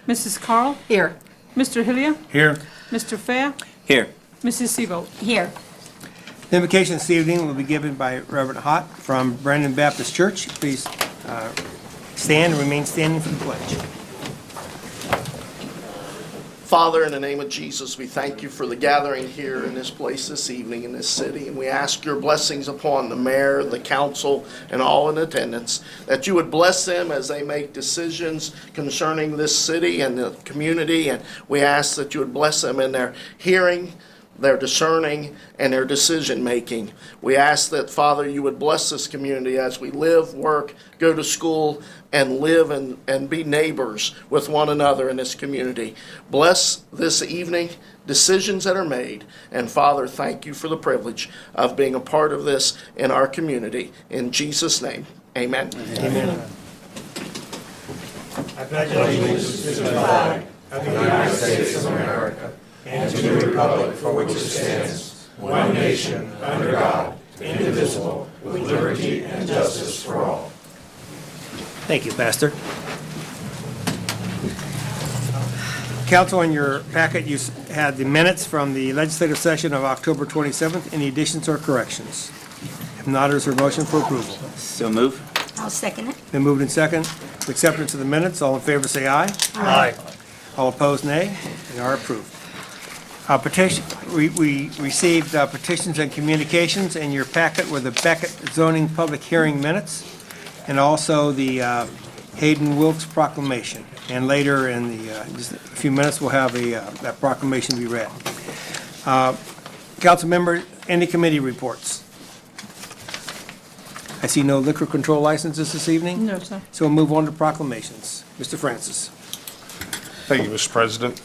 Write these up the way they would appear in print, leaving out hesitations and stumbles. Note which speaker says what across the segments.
Speaker 1: Mrs. Carl?
Speaker 2: Here.
Speaker 1: Mr. Hillier?
Speaker 3: Here.
Speaker 1: Mr. Fair?
Speaker 4: Here.
Speaker 1: Mrs. Seabolt?
Speaker 2: Here.
Speaker 3: The invocation this evening will be given by Reverend Hott from Brandon Baptist Church. Please stand and remain standing for the pledge.
Speaker 5: Father, in the name of Jesus, we thank you for the gathering here in this place this evening in this city, and we ask your blessings upon the mayor, the council, and all in attendance, that you would bless them as they make decisions concerning this city and the community, and we ask that you would bless them in their hearing, their discerning, and their decision-making. We ask that, Father, you would bless this community as we live, work, go to school, and live and be neighbors with one another in this community. Bless this evening decisions that are made. And, Father, thank you for the privilege of being a part of this in our community. In Jesus' name, amen.
Speaker 3: Amen.
Speaker 6: I pledge allegiance to the flag of the United States of America and to the republic for which it stands, one nation, under God, indivisible, with liberty and justice for all.
Speaker 3: Thank you, Pastor. Council, in your packet, you had the minutes from the legislative session of October 27th. Any additions or corrections? If not, is there a motion for approval?
Speaker 4: So move.
Speaker 2: I'll second it.
Speaker 3: Been moved in second. Acceptance of the minutes. All in favor, say aye.
Speaker 6: Aye.
Speaker 3: All opposed, nay. They are approved. We received petitions and communications. In your packet were the Beckett zoning public hearing minutes and also the Hayden Wilkes proclamation. And later in just a few minutes, we'll have that proclamation be read. Council member, any committee reports? I see no liquor control licenses this evening.
Speaker 1: No, sir.
Speaker 3: So we'll move on to proclamations. Mr. Francis.
Speaker 7: Thank you, Mr. President.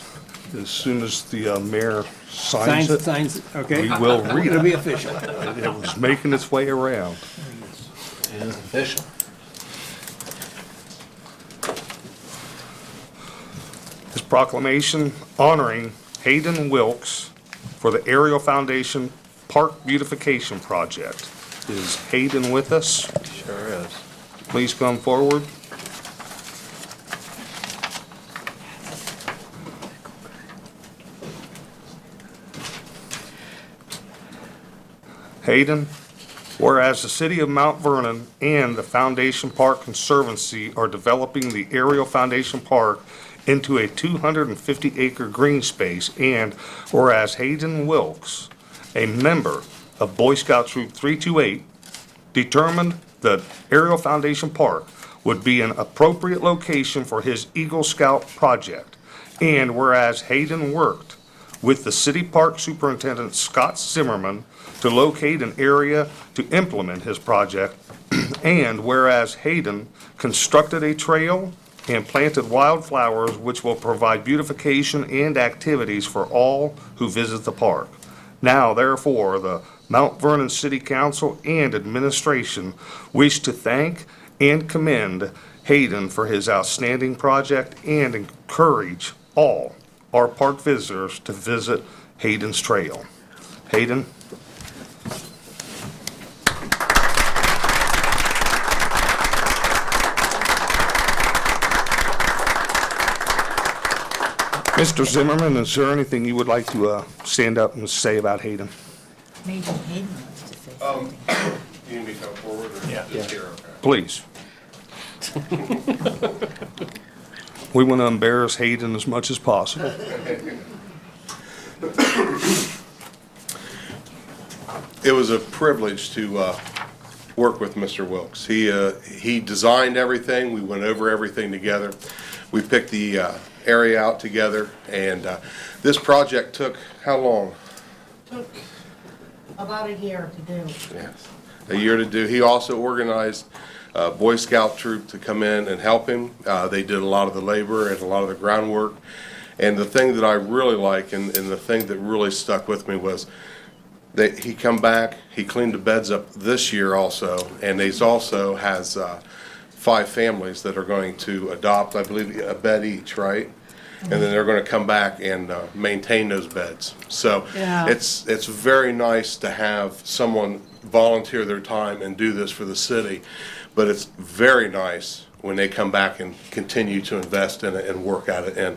Speaker 7: As soon as the mayor signs it,
Speaker 3: Okay.
Speaker 7: we will read
Speaker 3: It'll
Speaker 7: it.
Speaker 3: be official.
Speaker 7: It was making its way around.
Speaker 6: It is official.
Speaker 7: This proclamation honoring Hayden Wilkes for the Ariel Foundation Park Beautification Project. Is Hayden with us?
Speaker 6: Sure is.
Speaker 7: Please come forward. Hayden, whereas the city of Mount Vernon and the Foundation Park Conservancy are developing the Ariel Foundation Park into a 250-acre green space, and whereas Hayden Wilkes, a member of Boy Scout Troop 328, determined that Ariel Foundation Park would be an appropriate location for his Eagle Scout project, and whereas Hayden worked with the city park superintendent Scott Zimmerman to locate an area to implement his project, and whereas Hayden constructed a trail and planted wildflowers which will provide beautification and activities for all who visit the park. Now, therefore, the Mount Vernon City Council and administration wish to thank and commend Hayden for his outstanding project and encourage all our park visitors to visit Hayden's Trail. Hayden? Mr. Zimmerman, is there anything you would like to stand up and say about Hayden?
Speaker 2: Maybe Hayden wants to say something.
Speaker 8: You need me to come forward or just here? Okay.
Speaker 7: Please. We want to embarrass Hayden as much as possible.
Speaker 8: It was a privilege to work with Mr. Wilkes. He designed everything. We went over everything together. We picked the area out together, and this project took how long?
Speaker 9: Took about a year to do.
Speaker 8: Yes, a year to do. He also organized a Boy Scout troop to come in and help him. They did a lot of the labor and a lot of the groundwork. And the thing that I really like, and the thing that really stuck with me was that he come back, he cleaned the beds up this year also, and he's also has 5 families that are going to adopt, I believe, a bed each, right? And then they're going to come back and maintain those beds. So
Speaker 9: Yeah.
Speaker 8: it's very nice to have someone volunteer their time and do this for the city. But it's very nice when they come back and continue to invest in it and work at it. And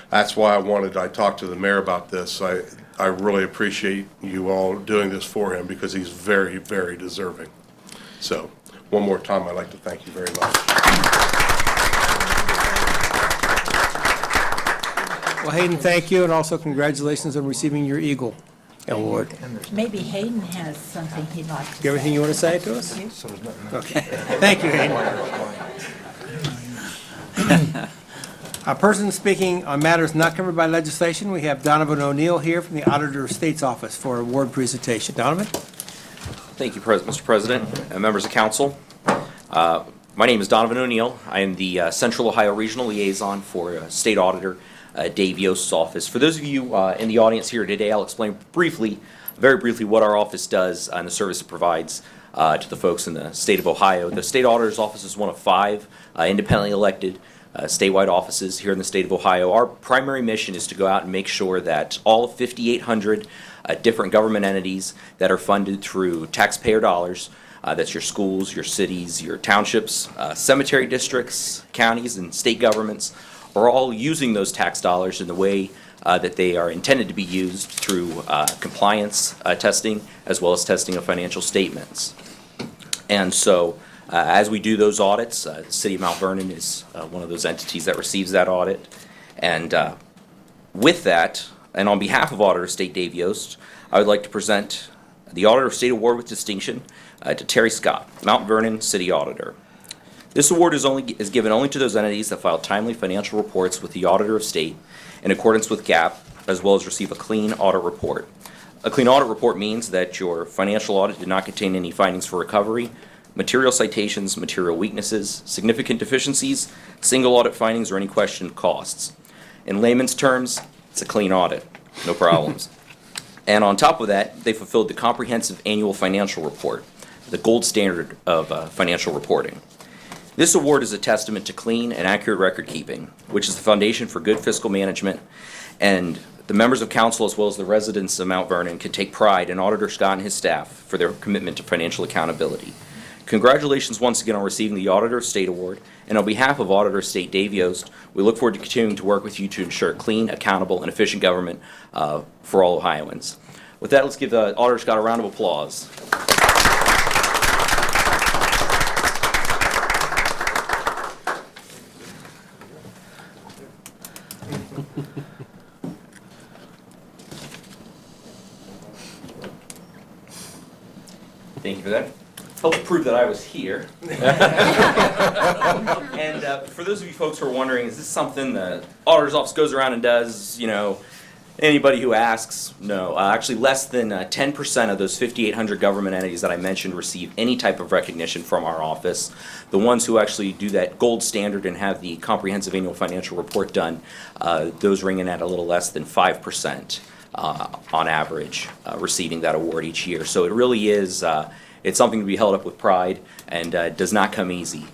Speaker 8: that's why I talked to the mayor about this. I really appreciate you all doing this for him because he's very, very deserving. So one more time, I'd like to thank you very much.
Speaker 3: Well, Hayden, thank you, and also congratulations on receiving your Eagle Award.
Speaker 2: Maybe Hayden has something he'd like to say.
Speaker 3: You have anything you want to say to us? Okay. Thank you, Hayden. A person speaking on matters not covered by legislation, we have Donovan O'Neill here from the Auditor of State's Office for a award presentation. Donovan?
Speaker 4: Thank you, Mr. President, and members of council. My name is Donovan O'Neill. I am the Central Ohio Regional Liaison for State Auditor Dave Yost's office. For those of you in the audience here today, I'll explain very briefly, what our office does and the service it provides to the folks in the state of Ohio. The State Auditor's Office is one of 5 independently elected statewide offices here in the state of Ohio. Our primary mission is to go out and make sure that all 5,800 different government entities that are funded through taxpayer dollars, that's your schools, your cities, your townships, cemetery districts, counties, and state governments, are all using those tax dollars in the way that they are intended to be used through compliance testing as well as testing of financial statements. And so as we do those audits, the City of Mount Vernon is one of those entities that receives that audit. And with that, and on behalf of Auditor of State Dave Yost, I would like to present the Auditor of State Award with Distinction to Terry Scott, Mount Vernon City Auditor. This award is given only to those entities that file timely financial reports with the Auditor of State in accordance with GAAP, as well as receive a clean audit report. A clean audit report means that your financial audit did not contain any findings for recovery, material citations, material weaknesses, significant deficiencies, single audit findings, or any questioned costs. In layman's terms, it's a clean audit, no problems. And on top of that, they fulfilled the comprehensive annual financial report, the gold standard of financial reporting. This award is a testament to clean and accurate record keeping, which is the foundation for good fiscal management, and the members of council as well as the residents of Mount Vernon can take pride in Auditor Scott and his staff for their commitment to financial accountability. Congratulations once again on receiving the Auditor of State Award, and on behalf of Auditor of State Dave Yost, we look forward to continuing to work with you to ensure clean, accountable, and efficient government for all Ohioans. With that, let's give Auditor Scott a round of applause. Thank you for that. Helped prove that I was here. And for those of you folks who are wondering, is this something the auditor's office goes around and does, anybody who asks? No. Actually, less than 10% of those 5,800 government entities that I mentioned receive any type of recognition from our office. The ones who actually do that gold standard and have the comprehensive annual financial report done, those ring in at a little less than 5% on average, receiving that award each year. So it really is it's something to be held up with pride, and does not come easy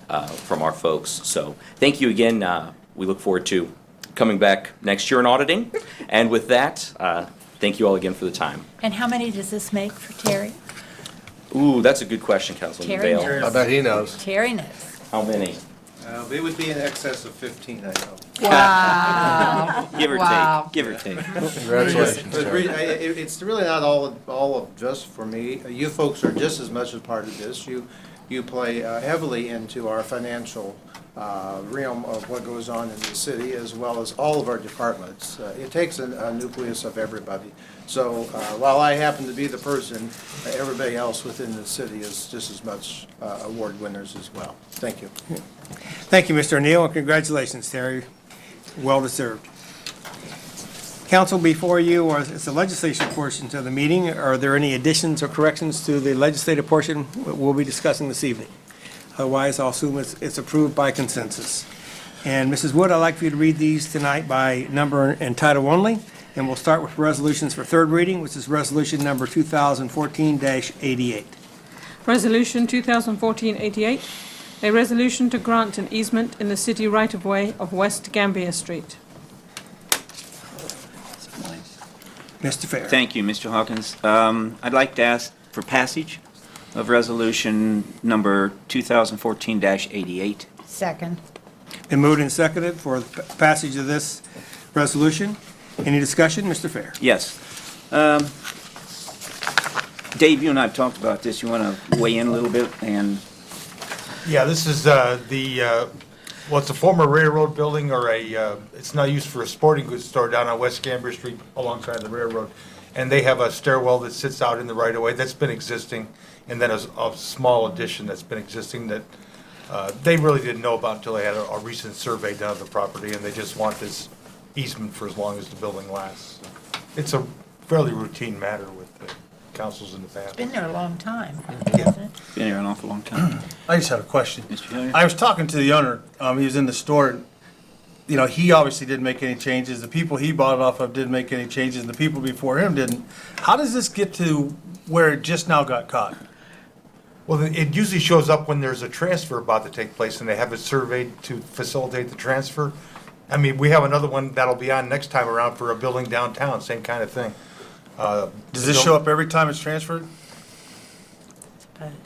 Speaker 4: from our folks. So thank you again. We look forward to coming back next year and auditing. And with that, thank you all again for the time.
Speaker 2: And how many does this make for Terry?
Speaker 4: Ooh, that's a good question, Councilman
Speaker 2: Terry
Speaker 4: Bale.
Speaker 2: knows.
Speaker 6: I bet he knows.
Speaker 2: Terry knows.
Speaker 4: How many?
Speaker 6: It would be in excess of 15, I know.
Speaker 2: Wow.
Speaker 4: Give or
Speaker 2: Wow.
Speaker 4: take. Give or take.
Speaker 6: Congratulations,
Speaker 10: But
Speaker 6: Terry.
Speaker 10: it's really not all of just for me. You folks are just as much a part of this. You play heavily into our financial realm of what goes on in the city, as well as all of our departments. It takes a nucleus of everybody. So while I happen to be the person, everybody else within the city is just as much award winners as well. Thank you.
Speaker 3: Thank you, Mr. O'Neill, and congratulations, Terry. Well deserved. Council, before you is the legislative portion of the meeting. Are there any additions or corrections to the legislative portion we'll be discussing this evening? Otherwise, I'll assume it's approved by consensus. And Mrs. Wood, I'd like for you to read these tonight by number and title only. And we'll start with resolutions for third reading, which is resolution number 2014-88.
Speaker 1: Resolution 2014-88, a resolution to grant an easement in the city right-of-way of West Gambier Street.
Speaker 3: Mr. Fair.
Speaker 11: Thank you, Mr. Hawkins. I'd like to ask for passage of resolution number 2014-88.
Speaker 2: Second.
Speaker 3: Been moved and seconded for the passage of this resolution. Any discussion? Mr. Fair?
Speaker 11: Yes. Dave, you and I have talked about this. You want to weigh in a little bit? And
Speaker 6: Yeah, this is well, it's a former railroad building or it's now used for a sporting goods store down on West Cambria Street alongside the railroad. And they have a stairwell that sits out in the right of way that's been existing, and then a small addition that's been existing that they really didn't know about until they had a recent survey done of the property, and they just want this easement for as long as the building lasts. It's a fairly routine matter with the councils in the past.
Speaker 2: Been there a long time, hasn't it?
Speaker 11: been here an awful long time.
Speaker 12: I just have a question.
Speaker 11: Mr. Hilliard?
Speaker 12: I was talking to the owner, he was in the store, and, you know, he obviously didn't make any changes, the people he bought it off of didn't make any changes, and the people before him didn't. How does this get to where it just now got caught?
Speaker 6: Well, it usually shows up when there's a transfer about to take place and they have it surveyed to facilitate the transfer. I mean, we have another one that'll be on next time around for a building downtown, same kind of thing.
Speaker 12: Does this show up every time it's transferred?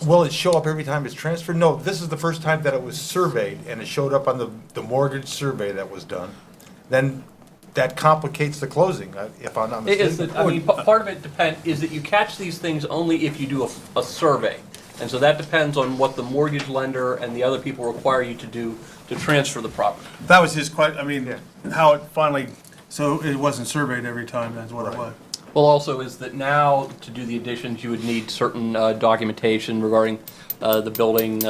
Speaker 6: Will it show up every time it's transferred? No, this is the first time that it was surveyed, and it showed up on the mortgage survey that was done. Then that complicates the closing, if I'm not mistaken.
Speaker 13: I mean, part of it is that you catch these things only if you do a survey. And so that depends on what the mortgage lender and the other people require you to do to transfer the property.
Speaker 12: That was his question, I mean, how it finally, so it wasn't surveyed every time, that's what it was.
Speaker 13: Well, also is that now to do the additions, you would need certain documentation regarding the building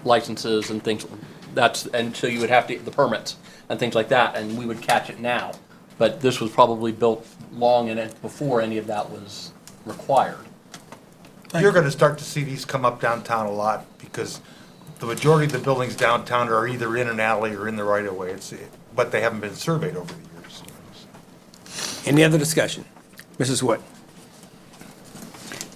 Speaker 13: licenses and things. And so you would have to, the permits and things like that, and we would catch it now. But this was probably built long in it before any of that was required.
Speaker 6: You're gonna start to see these come up downtown a lot, because the majority of the buildings downtown are either in an alley or in the right of way. But they haven't been surveyed over the years.
Speaker 3: Any other discussion? Mrs. Wood?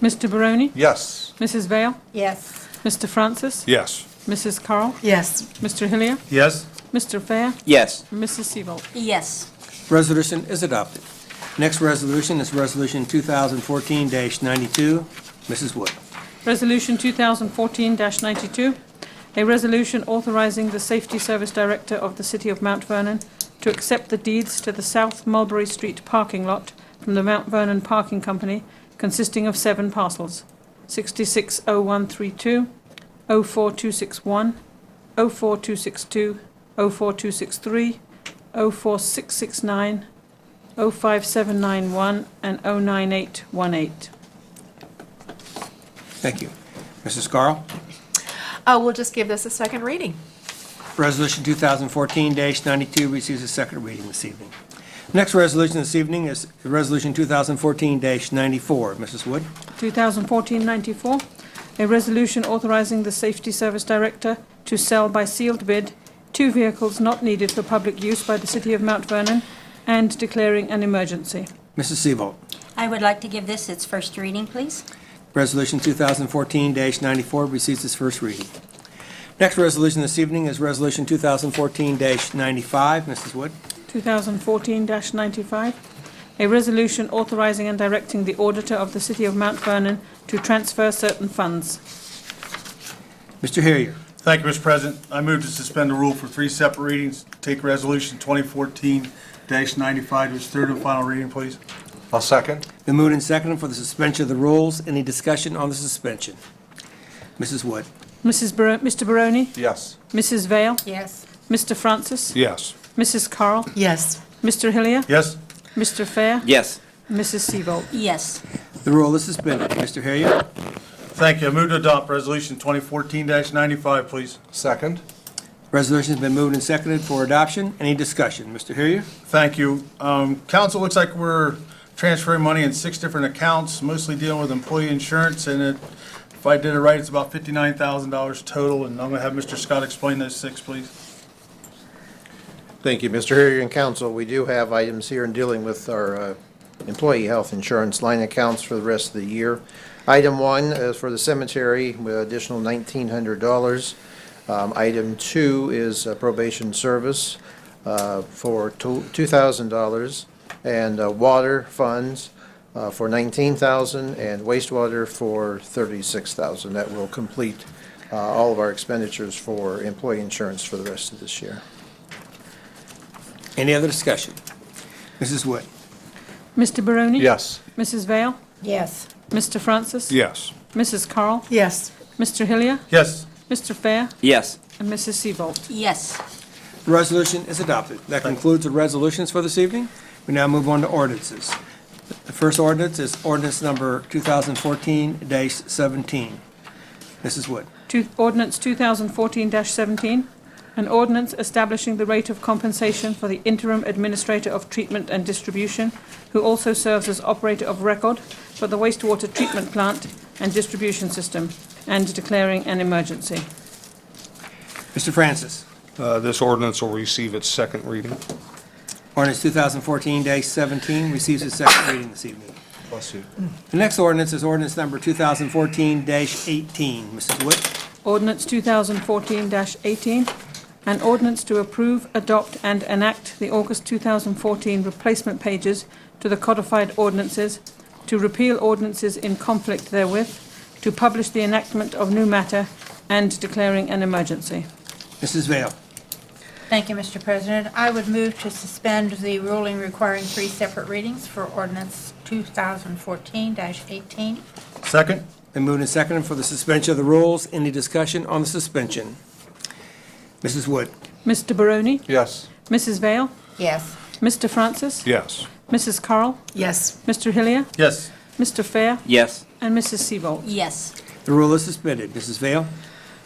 Speaker 1: Mr. Barone?
Speaker 7: Yes.
Speaker 1: Mrs. Vale?
Speaker 2: Yes.
Speaker 1: Mr. Francis?
Speaker 7: Yes.
Speaker 1: Mrs. Carl?
Speaker 2: Yes.
Speaker 1: Mr. Hillier?
Speaker 12: Yes?
Speaker 1: Mr. Fair?
Speaker 11: Yes.
Speaker 1: Mrs. Seabolt?
Speaker 2: Yes.
Speaker 3: Resolution is adopted. Next resolution is Resolution 2014-92. Mrs. Wood.
Speaker 1: Resolution 2014-92, a resolution authorizing the Safety Service Director of the City of Mount Vernon to accept the deeds to the South Mulberry Street parking lot from the Mount Vernon Parking Company, consisting of 7 parcels: 660132, 04261, 04262, 04263, 04669, 05791, and 09818.
Speaker 3: Thank you. Mrs. Carl?
Speaker 14: We'll just give this a second reading.
Speaker 3: Resolution 2014-92 receives a second reading this evening. Next resolution this evening is Resolution 2014-94. Mrs. Wood?
Speaker 1: 2014-94, a resolution authorizing the Safety Service Director to sell by sealed bid 2 vehicles not needed for public use by the City of Mount Vernon and declaring an emergency.
Speaker 3: Mrs. Seabolt?
Speaker 15: I would like to give this its first reading, please.
Speaker 3: Resolution 2014-94 receives its first reading. Next resolution this evening is Resolution 2014-95. Mrs. Wood?
Speaker 1: 2014-95, a resolution authorizing and directing the Auditor of the City of Mount Vernon to transfer certain funds.
Speaker 3: Mr. Hillier?
Speaker 12: Thank you, Mr. President. I move to suspend the rule for 3 separate readings. Take Resolution 2014-95 to its third and final reading, please.
Speaker 7: I'll second.
Speaker 3: Been moved and seconded for the suspension of the rules. Any discussion on the suspension? Mrs. Wood?
Speaker 1: Mr. Barone?
Speaker 7: Yes.
Speaker 1: Mrs. Vale?
Speaker 2: Yes.
Speaker 1: Mr. Francis?
Speaker 7: Yes.
Speaker 1: Mrs. Carl?
Speaker 2: Yes.
Speaker 1: Mr. Hillier?
Speaker 12: Yes?
Speaker 1: Mr. Fair?
Speaker 11: Yes.
Speaker 1: Mrs. Seabolt?
Speaker 15: Yes.
Speaker 3: The rule is suspended. Mr. Hillier?
Speaker 12: Thank you. I move to adopt Resolution 2014-95, please.
Speaker 7: Second.
Speaker 3: Resolution has been moved and seconded for adoption. Any discussion? Mr. Hillier?
Speaker 12: Thank you. Council, looks like we're transferring money in 6 different accounts, mostly dealing with employee insurance, and if I did it right, it's about $59,000 total, and I'm going to have Mr. Scott explain those 6, please.
Speaker 10: Thank you, Mr. Hillier and Council. We do have items here in dealing with our employee health insurance line accounts for the rest of the year. Item 1 is for the cemetery with additional $1,900. Item 2 is probation service for $2,000, and water funds for $19,000 and wastewater for $36,000. That will complete all of our expenditures for employee insurance for the rest of this year.
Speaker 3: Any other discussion? Mrs. Wood?
Speaker 1: Mr. Barone?
Speaker 7: Yes.
Speaker 1: Mrs. Vale?
Speaker 9: Yes.
Speaker 1: Mr. Francis?
Speaker 7: Yes.
Speaker 1: Mrs. Carl?
Speaker 9: Yes.
Speaker 1: Mr. Hillier?
Speaker 12: Yes.
Speaker 1: Mr. Fair?
Speaker 11: Yes.
Speaker 1: And Mrs. Seabolt?
Speaker 15: Yes.
Speaker 3: The resolution is adopted. That concludes the resolutions for this evening. We now move on to ordinances. The first ordinance is ordinance number 2014-17. Mrs. Wood.
Speaker 1: Ordinance 2014-17, an ordinance establishing the rate of compensation for the interim administrator of treatment and distribution, who also serves as operator of record for the wastewater treatment plant and distribution system, and declaring an emergency.
Speaker 3: Mr. Francis.
Speaker 7: This ordinance will receive its second reading.
Speaker 3: Ordinance 2014-17 receives its second reading this evening.
Speaker 7: Bless you.
Speaker 3: The next ordinance is ordinance number 2014-18. Mrs. Wood.
Speaker 1: Ordinance 2014-18, an ordinance to approve, adopt, and enact the August 2014 replacement pages to the codified ordinances, to repeal ordinances in conflict therewith, to publish the enactment of new matter, and declaring an emergency.
Speaker 3: Mrs. Vale.
Speaker 2: Thank you, Mr. President. I would move to suspend the ruling requiring 3 separate readings for ordinance 2014-18.
Speaker 12: Second?
Speaker 3: Been moved and seconded for the suspension of the rules. Any discussion on the suspension? Mrs. Wood.
Speaker 1: Mr. Barone?
Speaker 7: Yes.
Speaker 1: Mrs. Vale?
Speaker 2: Yes.
Speaker 1: Mr. Francis?
Speaker 7: Yes.
Speaker 1: Mrs. Carl?
Speaker 9: Yes.
Speaker 1: Mr. Hillier?
Speaker 12: Yes.
Speaker 1: Mr. Fair?
Speaker 11: Yes.
Speaker 1: And Mrs. Seabolt?
Speaker 15: Yes.
Speaker 3: The rule is suspended. Mrs. Vale.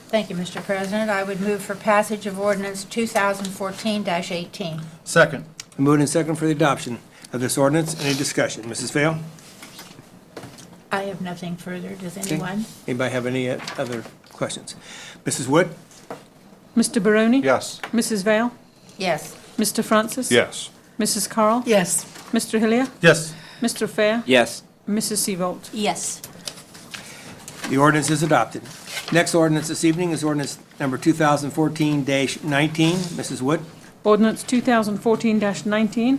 Speaker 2: Thank you, Mr. President. I would move for passage of ordinance 2014-18.
Speaker 12: Second?
Speaker 3: Been moved and seconded for the adoption of this ordinance. Any discussion? Mrs. Vale.
Speaker 2: I have nothing further. Does
Speaker 3: Okay.
Speaker 2: anyone?
Speaker 3: Anybody have any other questions? Mrs. Wood.
Speaker 1: Mr. Barone?
Speaker 7: Yes.
Speaker 1: Mrs. Vale?
Speaker 2: Yes.
Speaker 1: Mr. Francis?
Speaker 7: Yes.
Speaker 1: Mrs. Carl?
Speaker 9: Yes.
Speaker 1: Mr. Hillier?
Speaker 12: Yes.
Speaker 1: Mr. Fair?
Speaker 11: Yes.
Speaker 1: Mrs. Seabolt?
Speaker 15: Yes.
Speaker 3: The ordinance is adopted. Next ordinance this evening is ordinance number 2014-19. Mrs. Wood.
Speaker 1: Ordinance 2014-19,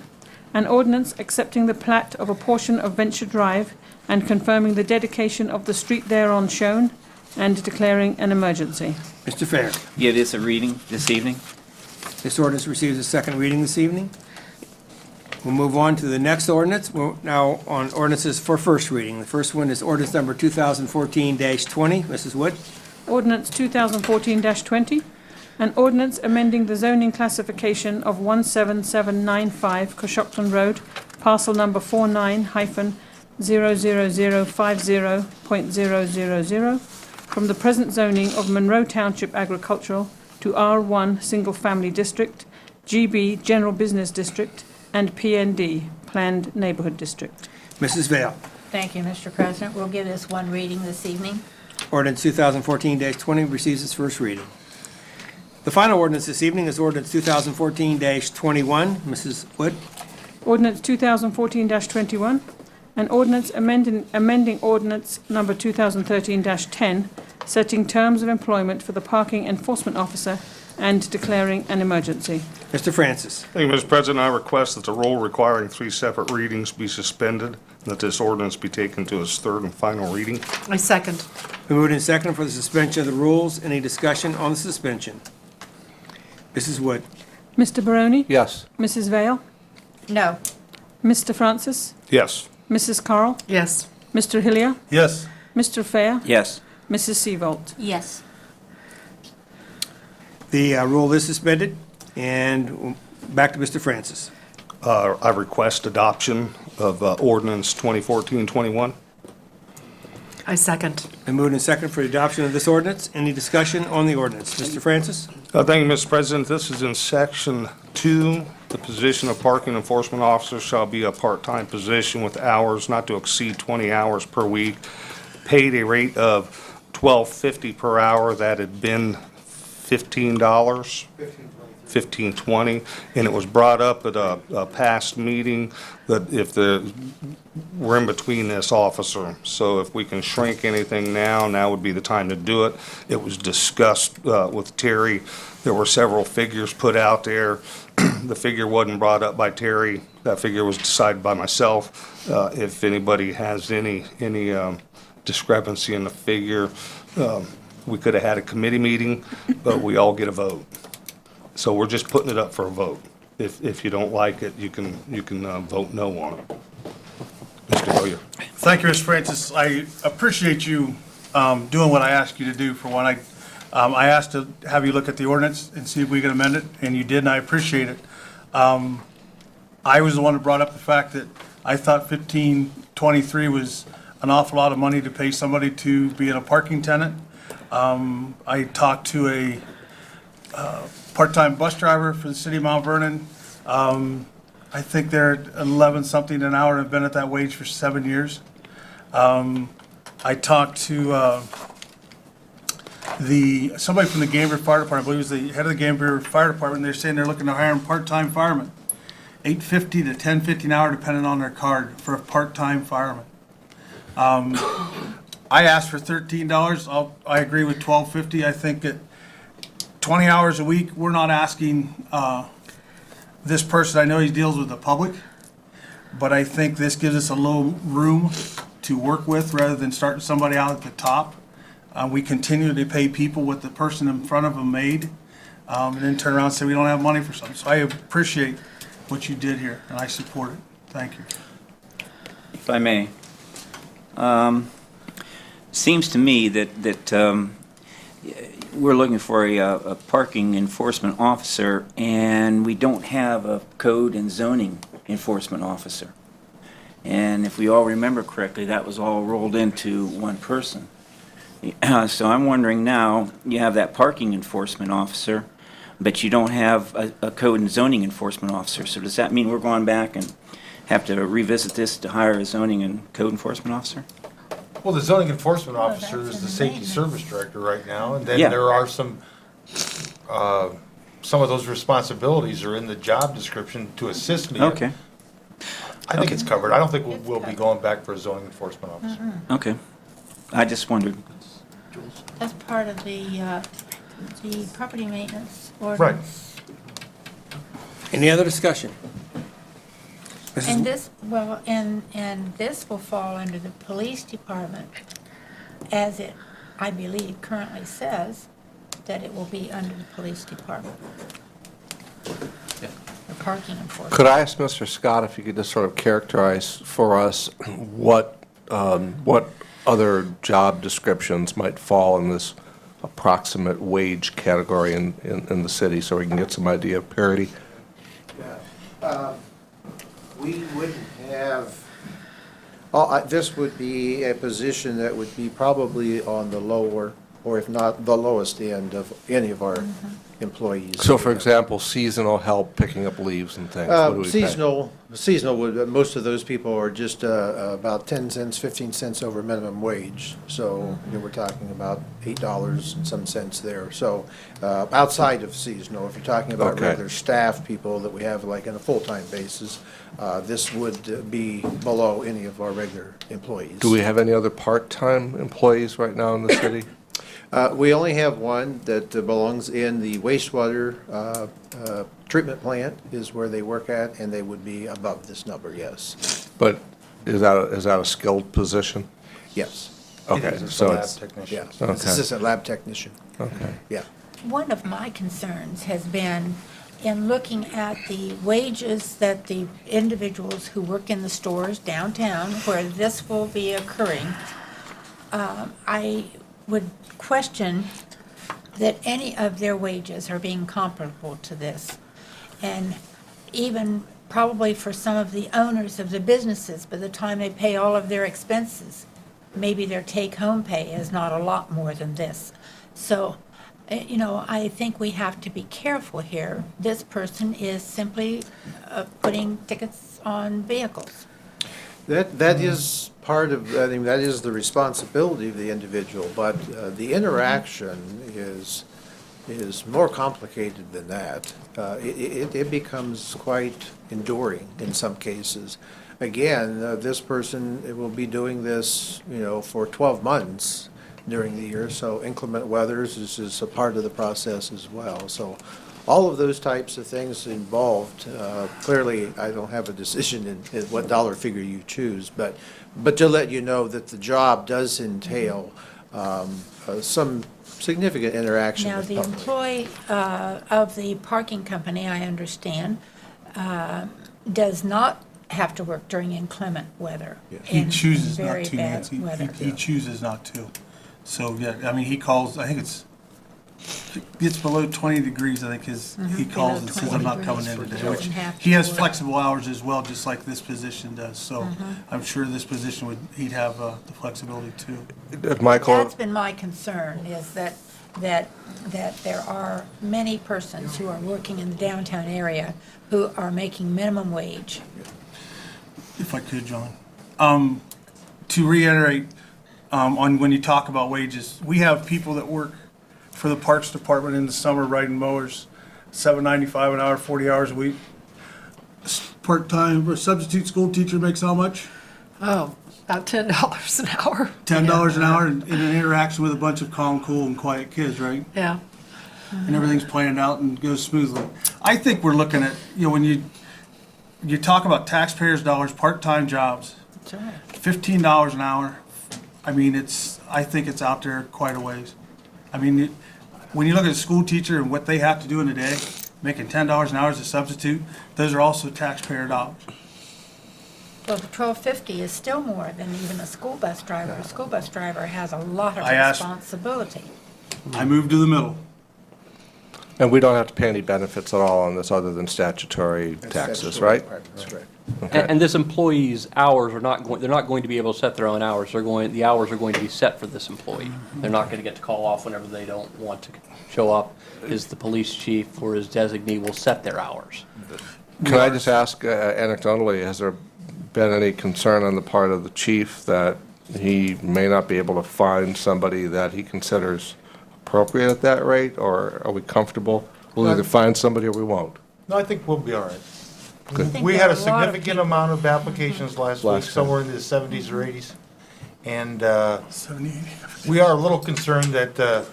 Speaker 1: an ordinance accepting the plat of a portion of Venture Drive and confirming the dedication of the street thereon shown, and declaring an emergency.
Speaker 3: Mr. Fair.
Speaker 11: Give this a reading this evening.
Speaker 3: This ordinance receives a second reading this evening. We'll move on to the next ordinance. We're now on ordinances for first reading. The first one is ordinance number 2014-20. Mrs. Wood.
Speaker 1: Ordinance 2014-20, an ordinance amending the zoning classification of 17795 Coshocton Road, parcel number 49-00050.000, from the present zoning of Monroe Township Agricultural to R1 Single Family District, GB General Business District, and PND Planned Neighborhood District.
Speaker 3: Mrs. Vale.
Speaker 2: Thank you, Mr. President. We'll give this one reading this evening.
Speaker 3: Ordinance 2014-20 receives its first reading. The final ordinance this evening is ordinance 2014-21. Mrs. Wood.
Speaker 1: Ordinance 2014-21, an ordinance amending ordinance number 2013-10, setting terms of employment for the parking enforcement officer and declaring an emergency.
Speaker 3: Mr. Francis.
Speaker 7: Thank you, Mr. President. I request that the rule requiring 3 separate readings be suspended, and that this ordinance be taken to its third and final reading.
Speaker 9: I second.
Speaker 3: Been moved and seconded for the suspension of the rules. Any discussion on the suspension? Mrs. Wood.
Speaker 1: Mr. Barone?
Speaker 7: Yes.
Speaker 1: Mrs. Vale?
Speaker 2: No.
Speaker 1: Mr. Francis?
Speaker 7: Yes.
Speaker 1: Mrs. Carl?
Speaker 9: Yes.
Speaker 1: Mr. Hillier?
Speaker 12: Yes.
Speaker 1: Mr. Fair?
Speaker 11: Yes.
Speaker 1: Mrs. Seabolt?
Speaker 15: Yes.
Speaker 3: The rule is suspended. And back to Mr. Francis.
Speaker 7: I request adoption of ordinance 2014-21.
Speaker 9: I second.
Speaker 3: Been moved and seconded for the adoption of this ordinance. Any discussion on the ordinance? Mr. Francis.
Speaker 7: Thank you, Mr. President. This is in Section 2. The position of parking enforcement officer shall be a part-time position with hours not to exceed 20 hours per week, paid a rate of $12.50 per hour. That had been $15, $15.20, and it was brought up at a past meeting that if we're in between this officer, so if we can shrink anything now would be the time to do it. It was discussed with Terry. There were several figures put out there. The figure wasn't brought up by Terry. That figure was decided by myself. If anybody has any discrepancy in the figure, We could have had a committee meeting, but we all get a vote. So we're just putting it up for a vote. If you don't like it, you can vote no on it. Mr. Hillier.
Speaker 12: Thank you, Mr. Francis. I appreciate you doing what I asked you to do. For one, I asked to have you look at the ordinance and see if we could amend it, and you did, and I appreciate it. I was the one that brought up the fact that I thought 1523 was an awful lot of money to pay somebody to be in a parking tenant. I talked to a part-time bus driver for the city of Mount Vernon. I think they're at 11 something an hour and have been at that wage for 7 years. I talked to somebody from the Gambier Fire Department, I believe it was the head of the Gambier Fire Department, and they're saying they're looking to hire a part-time fireman, $8.50 to $10.50 an hour depending on their card for a part-time fireman. I asked for $13. I agree with $12.50. I think that 20 hours a week, we're not asking this person, I know he deals with the public, but I think this gives us a little room to work with rather than starting somebody out at the top. We continue to pay people what the person in front of them made, and then turn around and say we don't have money for something. So I appreciate what you did here, and I support it. Thank you.
Speaker 11: If I may, seems to me that we're looking for a parking enforcement officer, and we don't have a code and zoning enforcement officer. And if we all remember correctly, that was all rolled into one person. So I'm wondering now, you have that parking enforcement officer, but you don't have a code and zoning enforcement officer. So does that mean we're going back and have to revisit this to hire a zoning and code enforcement officer?
Speaker 6: Well, the zoning enforcement officer is the safety service director right now, and then
Speaker 11: Yeah.
Speaker 6: there are some of those responsibilities are in the job description to assist me.
Speaker 11: Okay,
Speaker 6: I think it's covered. I don't think we'll be going back for a zoning enforcement officer.
Speaker 11: okay. I just wondered.
Speaker 2: That's part of the property maintenance
Speaker 6: Right.
Speaker 2: ordinance.
Speaker 3: Any other discussion?
Speaker 2: And this, well, and this will fall under the police department, as it, I believe, currently says that it will be under the police department. The parking enforcement.
Speaker 16: Could I ask Mr. Scott if you could just sort of characterize for us what other job descriptions might fall in this approximate wage category in the city, so we can get some idea of parity?
Speaker 10: We wouldn't have, this would be a position that would be probably on the lower, or if not the lowest end of any of our employees.
Speaker 16: So for example, seasonal help picking up leaves and things, what do we pay?
Speaker 10: Seasonal would, most of those people are just about 10 cents, 15 cents over minimum wage. So we're talking about $8 and some cents there. So outside of seasonal, if you're talking about
Speaker 16: Okay.
Speaker 10: regular staff people that we have like on a full-time basis, this would be below any of our regular employees.
Speaker 16: Do we have any other part-time employees right now in the city?
Speaker 10: We only have one that belongs in the wastewater treatment plant is where they work at, and they would be above this number, yes.
Speaker 16: But is that a skilled position?
Speaker 10: Yes.
Speaker 16: Okay,
Speaker 6: It's a
Speaker 16: so
Speaker 6: lab
Speaker 16: it's,
Speaker 6: technician.
Speaker 10: Yeah, it's assistant lab technician,
Speaker 16: okay.
Speaker 10: yeah.
Speaker 2: One of my concerns has been in looking at the wages that the individuals who work in the stores downtown where this will be occurring, I would question that any of their wages are being comparable to this. And even probably for some of the owners of the businesses, by the time they pay all of their expenses, maybe their take-home pay is not a lot more than this. So, I think we have to be careful here. This person is simply putting tickets on vehicles.
Speaker 10: That is part of, I mean, that is the responsibility of the individual, but the interaction is more complicated than that. It becomes quite enduring in some cases. Again, this person will be doing this, for 12 months during the year, so inclement weathers is a part of the process as well. So all of those types of things involved, clearly I don't have a decision in what dollar figure you choose, but to let you know that the job does entail some significant interaction
Speaker 2: Now,
Speaker 10: with
Speaker 2: the
Speaker 10: public.
Speaker 2: employee of the parking company, I understand, does not have to work during inclement weather.
Speaker 12: He
Speaker 2: in
Speaker 12: chooses not
Speaker 2: very
Speaker 12: to,
Speaker 2: bad
Speaker 12: Nancy.
Speaker 2: weather.
Speaker 12: He chooses not to. So, yeah, I mean, he calls, I think it gets below 20 degrees, I think he calls and says, I'm not coming in today. Which
Speaker 2: Doesn't have to
Speaker 12: he has
Speaker 2: work.
Speaker 12: flexible hours as well, just like this position does. So
Speaker 2: Mm-hmm.
Speaker 12: I'm sure this position he'd have the flexibility too.
Speaker 16: Michael,
Speaker 2: That's been my concern, is that there are many persons who are working in the downtown area who are making minimum wage.
Speaker 12: If I could, John. To reiterate, on when you talk about wages, we have people that work for the Parks Department in the summer riding mowers, $7.95 an hour, 40 hours a week. Part-time or substitute school teacher makes how much?
Speaker 14: Oh, about $10 an hour.
Speaker 12: $10 an hour in an interaction with a bunch of calm, cool, and quiet kids, right?
Speaker 14: Yeah.
Speaker 12: And everything's planned out and goes smoothly. I think we're looking at, when you talk about taxpayers' dollars, part-time jobs,
Speaker 2: That's right.
Speaker 12: $15 an hour, I mean, I think it's out there quite a ways. I mean, when you look at a school teacher and what they have to do in a day, making $10 an hour as a substitute, those are also taxpayer dollars.
Speaker 2: Well, the $12.50 is still more than even a school bus driver. A school bus driver has a lot of
Speaker 12: I asked-
Speaker 2: responsibility.
Speaker 12: I moved to the middle.
Speaker 16: and we don't have to pay any benefits at all on this other than statutory taxes, right?
Speaker 10: That's correct.
Speaker 13: And this employee's hours are not going, they're not going to be able to set their own hours. The hours are going to be set for this employee. They're not going to get to call off whenever they don't want to show up. Is the police chief or his designee will set their hours.
Speaker 16: Can I just ask anecdotally, has there been any concern on the part of the chief that he may not be able to find somebody that he considers appropriate at that rate, or are we comfortable? We'll either find somebody or we won't.
Speaker 6: No, I think we'll be all right.
Speaker 2: I think
Speaker 6: We
Speaker 2: there
Speaker 6: had
Speaker 2: are
Speaker 6: a
Speaker 2: lot of
Speaker 6: significant
Speaker 2: people-
Speaker 6: amount of applications last week,
Speaker 16: Last time.
Speaker 6: somewhere in the 70s or 80s. And
Speaker 12: 70,
Speaker 6: we are a little concerned that,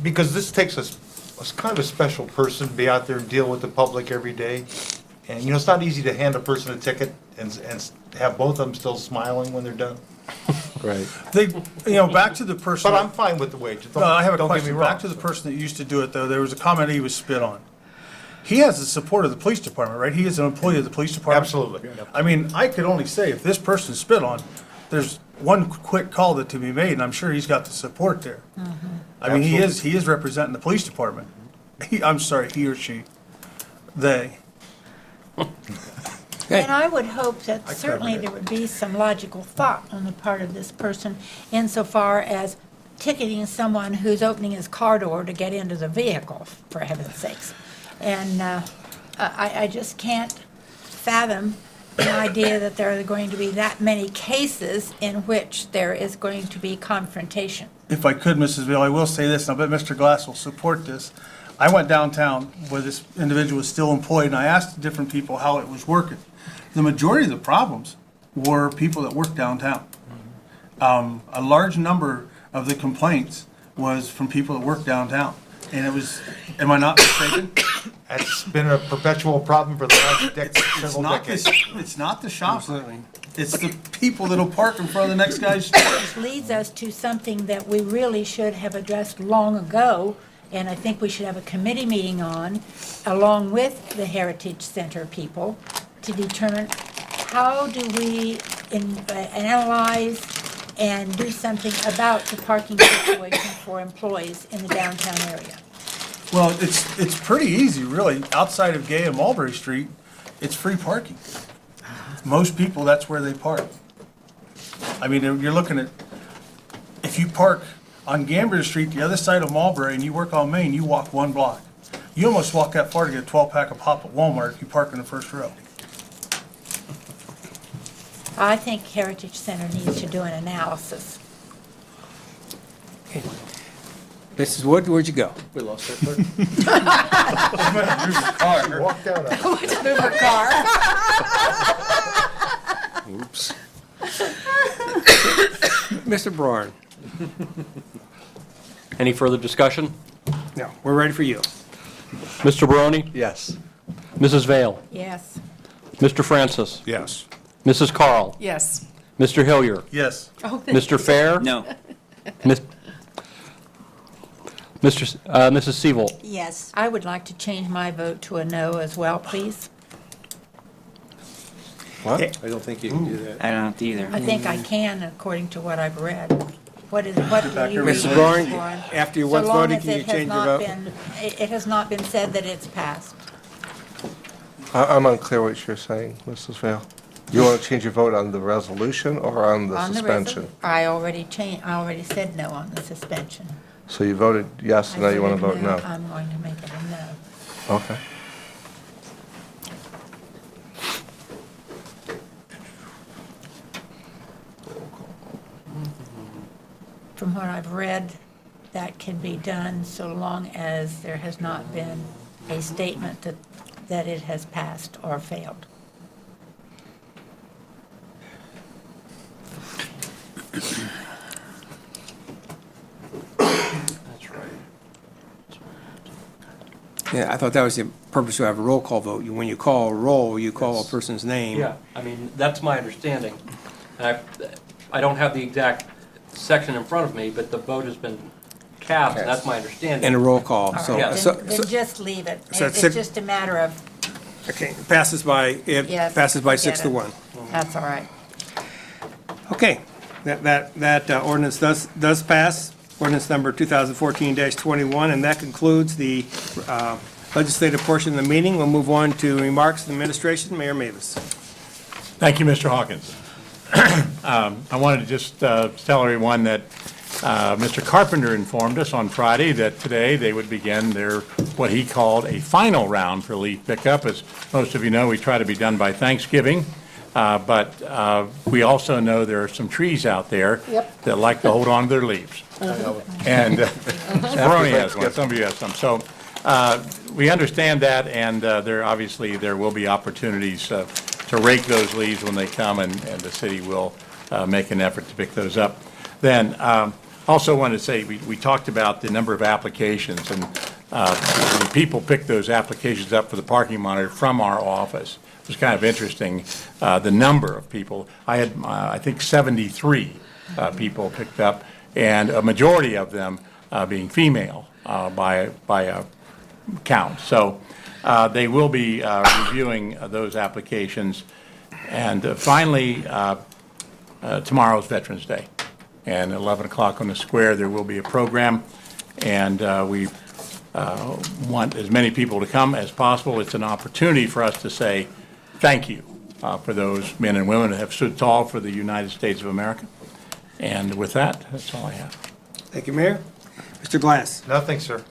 Speaker 6: because this takes us, it's kind of a special person to be out there and deal with the public every day. And, it's not easy to hand a person a ticket and have both of them still smiling when they're done.
Speaker 16: Right.
Speaker 12: Back to the person.
Speaker 6: But I'm fine with the wages.
Speaker 12: No, I have a
Speaker 6: Don't get me
Speaker 12: question.
Speaker 6: wrong.
Speaker 12: Back to the person that used to do it, though. There was a comment he was spit on. He has the support of the police department, right? He is an employee of the police department.
Speaker 6: Absolutely.
Speaker 12: I mean, I could only say if this person's spit on, there's one quick call that to be made, and I'm sure he's got the support there. I mean, he is representing the police department. I'm sorry, he or she, they.
Speaker 2: And I would hope that
Speaker 12: I
Speaker 2: certainly
Speaker 12: covered it.
Speaker 2: there would be some logical thought on the part of this person insofar as ticketing someone who's opening his car door to get into the vehicle, for heaven's sakes. And I just can't fathom the idea that there are going to be that many cases in which there is going to be confrontation.
Speaker 12: If I could, Mrs. Veal, I will say this, and I bet Mr. Glass will support this. I went downtown where this individual was still employed, and I asked different people how it was working. The majority of the problems were people that worked downtown. A large number of the complaints was from people that work downtown. And it was, am I not mistaken?
Speaker 6: That's been a perpetual problem for the last several decades.
Speaker 12: It's not the shopper. It's the people that'll park in front of the next guy's store.
Speaker 2: Which leads us to something that we really should have addressed long ago, and I think we should have a committee meeting on, along with the Heritage Center people, to determine how do we analyze and do something about the parking situation for employees in the downtown area.
Speaker 12: Well, it's pretty easy, really. Outside of Gay and Mulberry Street, it's free parking. Most people, that's where they park. I mean, you're looking at, if you park on Gambler Street, the other side of Mulberry, and you work on Main, you walk 1 block. You almost walk that far to get a 12-pack of pop at Walmart if you park in the first row.
Speaker 2: I think Heritage Center needs to do an analysis.
Speaker 3: Mrs. Wood, where'd you go?
Speaker 6: We lost our clerk.
Speaker 12: Car.
Speaker 6: Walked out.
Speaker 14: Move her car.
Speaker 3: Oops. Mr. Braun?
Speaker 13: Any further discussion?
Speaker 3: No, we're ready for you.
Speaker 13: Mr. Barone?
Speaker 16: Yes.
Speaker 13: Mrs. Vale?
Speaker 2: Yes.
Speaker 13: Mr. Francis?
Speaker 7: Yes.
Speaker 13: Mrs. Carl?
Speaker 14: Yes.
Speaker 13: Mr. Hillier?
Speaker 12: Yes.
Speaker 14: Oh, thank
Speaker 13: Mr. Fair?
Speaker 11: No.
Speaker 13: Mrs. Seavolt.
Speaker 15: Yes.
Speaker 2: I would like to change my vote to a no as well, please.
Speaker 16: What?
Speaker 10: I don't think you can do that.
Speaker 11: I don't either.
Speaker 2: I think I can, according to what I've read. What do you read?
Speaker 3: Mr. Braun, after you once voted, can you change your vote?
Speaker 2: It has not been said that it's passed.
Speaker 16: I'm unclear what you're saying, Mrs. Vale. You want to change your vote on the resolution or on the
Speaker 2: On the
Speaker 16: suspension?
Speaker 2: I already said no on the suspension.
Speaker 16: So you voted yes, and now you want to vote no?
Speaker 2: I'm going to make it a no.
Speaker 16: Okay.
Speaker 2: From what I've read, that can be done so long as there has not been a statement that it has passed or failed.
Speaker 13: That's right.
Speaker 3: Yeah, I thought that was the purpose to have a roll call vote. When you call a roll, you call a person's name.
Speaker 13: Yeah, I mean, that's my understanding. And I don't have the exact section in front of me, but the vote has been cast, and that's my understanding.
Speaker 3: And a roll call,
Speaker 2: All
Speaker 3: so.
Speaker 2: right,
Speaker 3: so-
Speaker 2: then just leave it.
Speaker 3: so
Speaker 2: It's
Speaker 3: six-
Speaker 2: just a matter of,
Speaker 3: Okay, passes by, it
Speaker 2: yes.
Speaker 3: passes by
Speaker 2: forget
Speaker 3: 6-1.
Speaker 2: it. That's all right.
Speaker 3: Okay, that ordinance does pass, ordinance number 2014-21, and that concludes the legislative portion of the meeting. We'll move on to remarks from the administration. Mayor Mavis.
Speaker 6: Thank you, Mr. Hawkins. I wanted to just tell everyone that Mr. Carpenter informed us on Friday that today they would begin their, what he called a final round for leaf pickup. As most of you know, we try to be done by Thanksgiving, but we also know there are some trees out there that like to hold on to their leaves. And Vernon has one, some of you have some. So we understand that, and there will be opportunities to rake those leaves when they come, and the city will make an effort to pick those up. Then, also wanted to say, we talked about the number of applications, and when people pick those applications up for the parking monitor from our office. It was kind of interesting, the number of people. I had, I think, 73 people picked up, and a majority of them being female by a count. So they will be reviewing those applications. And finally, tomorrow's Veterans Day. And at 11 o'clock on the square, there will be a program. And we want as many people to come as possible. It's an opportunity for us to say thank you for those men and women that have stood tall for the United States of America. And with that, that's all I have.
Speaker 3: Thank you, Mayor. Mr. Glass.
Speaker 12: Nothing, sir.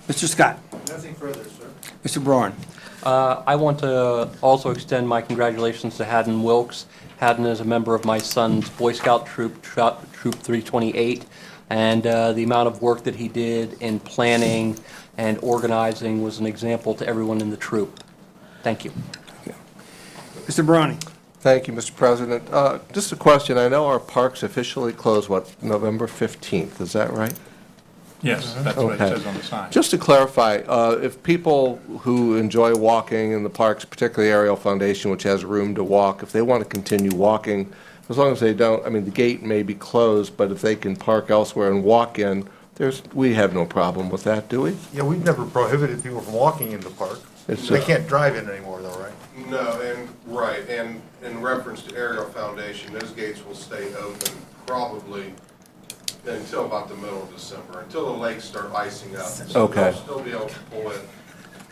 Speaker 3: Mr. Scott.
Speaker 10: Nothing further, sir.
Speaker 3: Mr. Braun.
Speaker 13: I want to also extend my congratulations to Haddon Wilkes. Haddon is a member of my son's Boy Scout troop, Troop 328, and the amount of work that he did in planning and organizing was an example to everyone in the troop. Thank you.
Speaker 3: Mr. Browning.
Speaker 16: Thank you, Mr. President. Just a question. I know our parks officially close, November 15th, is that right?
Speaker 6: Yes, that's what it
Speaker 16: Okay.
Speaker 6: says on the sign.
Speaker 16: Just to clarify, if people who enjoy walking in the parks, particularly Ariel Foundation, which has room to walk, if they want to continue walking, as long as they don't, I mean, the gate may be closed, but if they can park elsewhere and walk in, we have no problem with that, do we?
Speaker 12: Yeah, we've never prohibited people from walking in the park.
Speaker 16: It's
Speaker 12: They
Speaker 16: just-
Speaker 12: can't drive in anymore though, right?
Speaker 8: No, and in reference to Ariel Foundation, those gates will stay open probably until about the middle of December, until the lakes start icing up. So
Speaker 16: Okay.
Speaker 8: they'll still be able to pull in.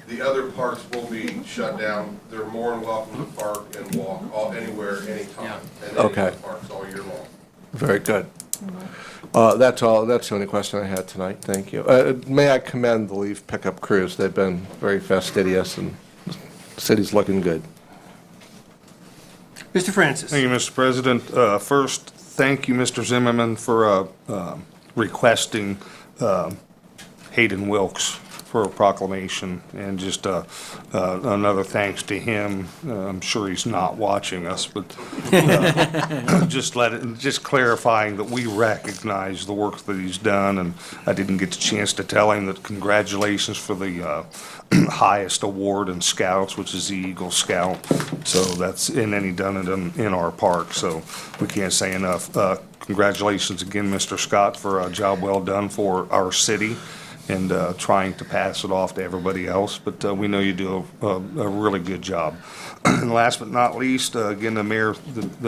Speaker 8: The other parks will be shut down. They're more than welcome to park and walk anywhere, anytime, in any of
Speaker 16: Okay.
Speaker 8: the parks all year long.
Speaker 16: Very good. That's all, that's the only question I had tonight, thank you. May I commend the leaf pickup crews, they've been very fastidious and the city's looking good.
Speaker 3: Mr. Francis.
Speaker 7: Thank you, Mr. President. First, thank you, Mr. Zimmerman, for requesting Hayden Wilkes for a proclamation, and just another thanks to him. I'm sure he's not watching us, but just clarifying that we recognize the work that he's done, and I didn't get the chance to tell him that congratulations for the highest award in Scouts, which is the Eagle Scout. So that's, and then he done it in our park, so we can't say enough. Congratulations again, Mr. Scott, for a job well done for our city. and trying to pass it off to everybody else, but we know you do a really good job. And last but not least, again, the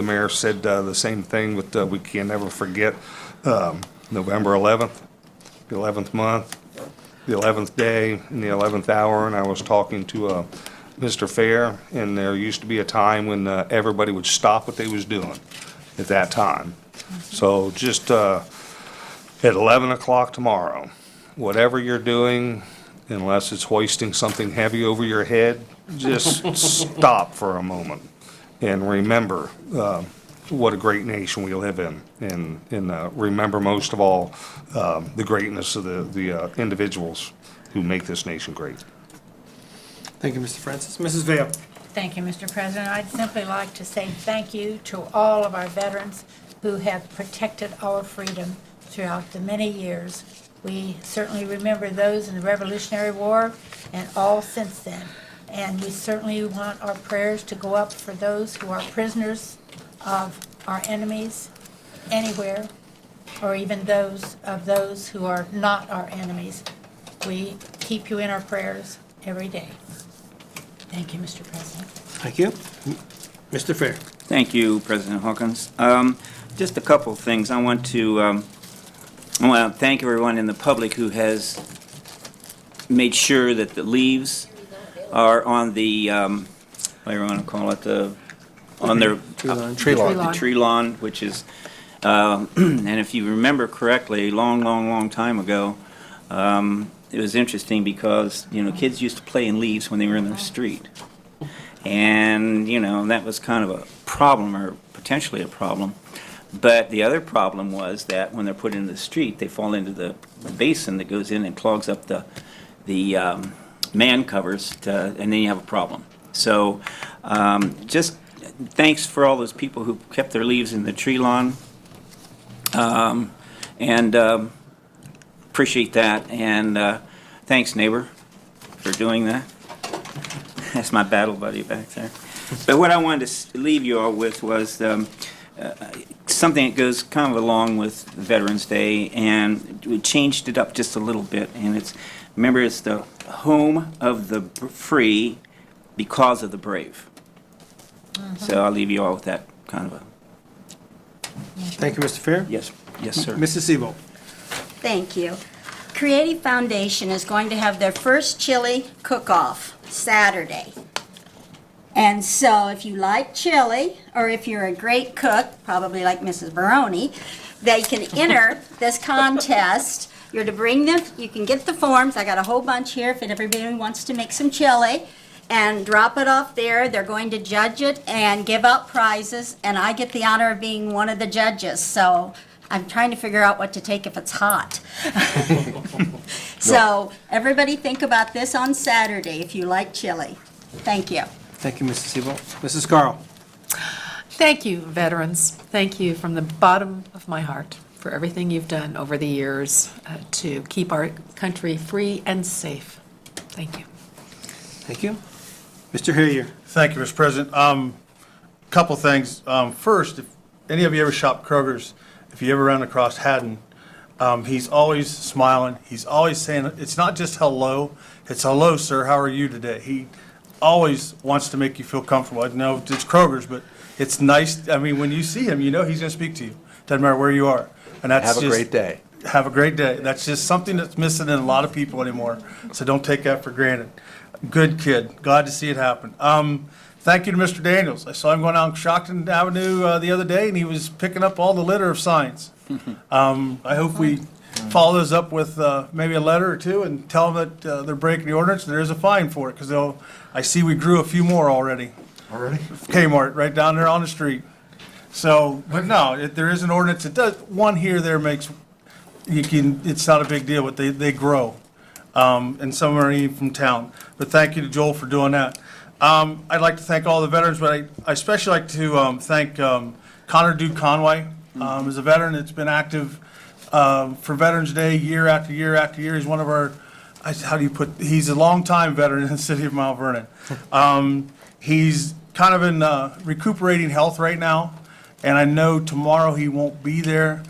Speaker 7: mayor said the same thing, but we can never forget November 11th, the 11th month, the 11th day, and the 11th hour, and I was talking to Mr. Fair, and there used to be a time when everybody would stop what they was doing at that time. So just at 11 o'clock tomorrow, whatever you're doing, unless it's hoisting something heavy over your head, just stop for a moment and remember what a great nation we live in, and remember most of all the greatness of the individuals who make this nation great.
Speaker 3: Thank you, Mr. Francis. Mrs. Vale.
Speaker 2: Thank you, Mr. President. I'd simply like to say thank you to all of our veterans who have protected our freedom throughout the many years. We certainly remember those in the Revolutionary War and all since then. And we certainly want our prayers to go up for those who are prisoners of our enemies anywhere, or even those who are not our enemies. We keep you in our prayers every day. Thank you, Mr. President.
Speaker 3: Thank you. Mr. Fair.
Speaker 11: Thank you, President Hawkins. Just a couple of things. I want to thank everyone in the public who has made sure that the leaves are on the, what do you want to call it, on their
Speaker 16: Tree lawn.
Speaker 11: the tree lawn, which is, and if you remember correctly, long time ago, it was interesting because, kids used to play in leaves when they were in the street. And, that was kind of a problem, or potentially a problem. But the other problem was that when they're put into the street, they fall into the basin that goes in and clogs up the man covers, and then you have a problem. So just thanks for all those people who kept their leaves in the tree lawn. And appreciate that. And thanks, neighbor, for doing that. That's my battle buddy back there. But what I wanted to leave you all with was something that goes kind of along with Veterans Day, and we changed it up just a little bit. And remember, it's the home of the free because of the brave. So I'll leave you all with that kind of a...
Speaker 3: Thank you, Mr. Fair.
Speaker 11: Yes, sir.
Speaker 3: Mrs. Sebo.
Speaker 15: Thank you. Creative Foundation is going to have their first chili cook-off Saturday. And so if you like chili, or if you're a great cook, probably like Mrs. Baroni, they can enter this contest. You're to bring them, you can get the forms. I got a whole bunch here if everybody wants to make some chili, and drop it off there. They're going to judge it and give out prizes, and I get the honor of being one of the judges. So I'm trying to figure out what to take if it's hot. So everybody think about this on Saturday if you like chili. Thank you.
Speaker 3: Thank you, Mrs. Sebo. Mrs. Carl.
Speaker 14: Thank you, veterans. Thank you from the bottom of my heart for everything you've done over the years to keep our country free and safe. Thank you.
Speaker 3: Thank you. Mr. Hillier.
Speaker 12: Thank you, Mr. President. Couple things. First, if any of you ever shop Kroger's, if you ever run across Haddon, he's always smiling. He's always saying, it's not just hello, it's hello, sir, how are you today? He always wants to make you feel comfortable. I know it's Kroger's, but it's nice. I mean, when you see him, you know he's going to speak to you. Doesn't matter where you are. And that's
Speaker 16: Have a great day.
Speaker 12: Have a great day. That's just something that's missing in a lot of people anymore. So don't take that for granted. Good kid. Glad to see it happen. Thank you to Mr. Daniels. I saw him going down Shockton Avenue the other day, and he was picking up all the litter of signs. I hope we follow those up with maybe a letter or two and tell them that they're breaking the ordinance, and there is a fine for it, because I see we grew a few more already.
Speaker 6: Already?
Speaker 12: Kmart, right down there on the street. So, but no, there is an ordinance. It does, one here, there makes, it's not a big deal, but they grow. And some are even from town. But thank you to Joel for doing that. I'd like to thank all the veterans, but I especially like to thank Connor Duke Conway. As a veteran that's been active for Veterans Day year after year after year. He's one of our, he's a longtime veteran in the city of Mount Vernon. He's kind of in recuperating health right now, and I know tomorrow he won't be there.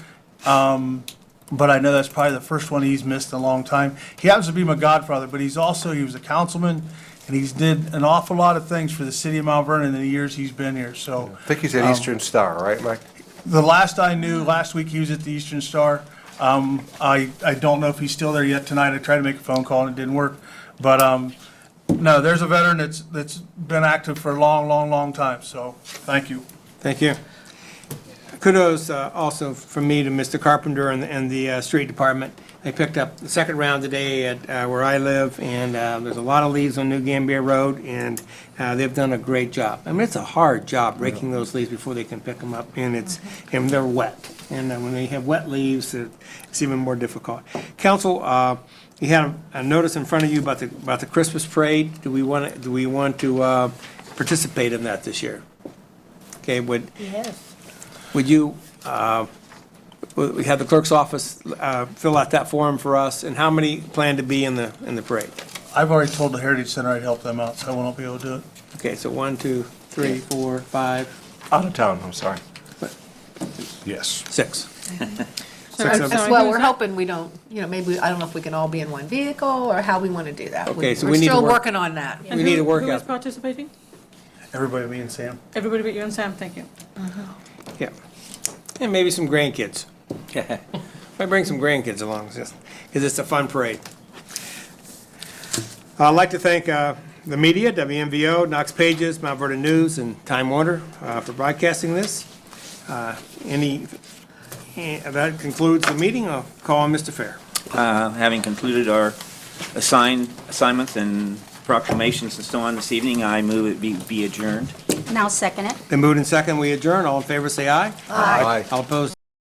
Speaker 12: but I know that's probably the first one he's missed in a long time. He happens to be my godfather, but he was a councilman, and he's did an awful lot of things for the city of Mount Vernon in the years he's been here, so.
Speaker 16: I think he's at Eastern Star, right, Mike?
Speaker 12: The last I knew, last week, he was at the Eastern Star. I don't know if he's still there yet tonight. I tried to make a phone call and it didn't work. But, no, there's a veteran that's been active for a long, long, long time, so thank you.
Speaker 3: Thank you. Kudos also from me to Mr. Carpenter and the street department. They picked up the second round today at where I live, and there's a lot of leaves on New Gambier Road, and they've done a great job. I mean, it's a hard job breaking those leaves before they can pick them up, and they're wet. And when they have wet leaves, it's even more difficult. Council, you had a notice in front of you about the Christmas parade. Do we want to participate in that this year? Okay,
Speaker 2: Yes.
Speaker 3: would you, we have the clerk's office fill out that form for us, and how many plan to be in the parade?
Speaker 12: I've already told the Heritage Center I'd help them out, so I won't be able to do it.
Speaker 3: Okay, so 1, 2, 3, 4, 5,
Speaker 16: Out of town, I'm sorry.
Speaker 7: Yes.
Speaker 3: 6.
Speaker 1: Sorry,
Speaker 3: Six of us.
Speaker 1: sorry,
Speaker 14: Well,
Speaker 1: who's
Speaker 14: we're
Speaker 1: that?
Speaker 14: hoping we don't, maybe, I don't know if we can all be in one vehicle or how we want to do that.
Speaker 3: Okay, so
Speaker 14: We're
Speaker 3: we need to
Speaker 14: still
Speaker 3: work-
Speaker 14: working on that.
Speaker 1: And
Speaker 3: We need to work
Speaker 1: Who is
Speaker 3: out.
Speaker 1: participating?
Speaker 12: Everybody, me and Sam.
Speaker 1: Everybody but you and Sam, thank you.
Speaker 3: Yeah. And maybe some grandkids. Might bring some grandkids along, because it's a fun parade. I'd like to thank the media, WMVO, Knox Pages, Mount Vernon News, and Time Warner for broadcasting this. That concludes the meeting. I'll call on Mr. Fair.
Speaker 11: Having concluded our assignments and proclamations and so on this evening, I move it be adjourned.
Speaker 15: Now second it.
Speaker 3: Then moved and second, we adjourn. All in favor, say aye.
Speaker 16: Aye.
Speaker 3: All opposed,